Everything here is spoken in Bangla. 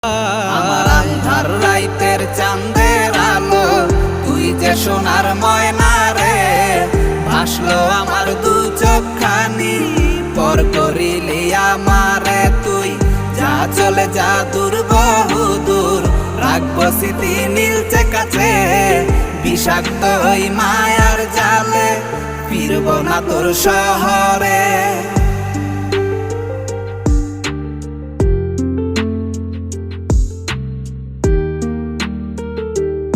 আমার আন্ধার রাইতের চাঁদের আলো, তুই যে সোনার ময়না রে। ভাসলো আমার দু চোখখানি, পর করিলি আমারে তুই। যা চলে যা দূর বহু দূর, রাখবো স্মৃতি নীলচে কাছে। বিষাক্ত ওই মায়ার জালে ফিরবো না তোর শহরে।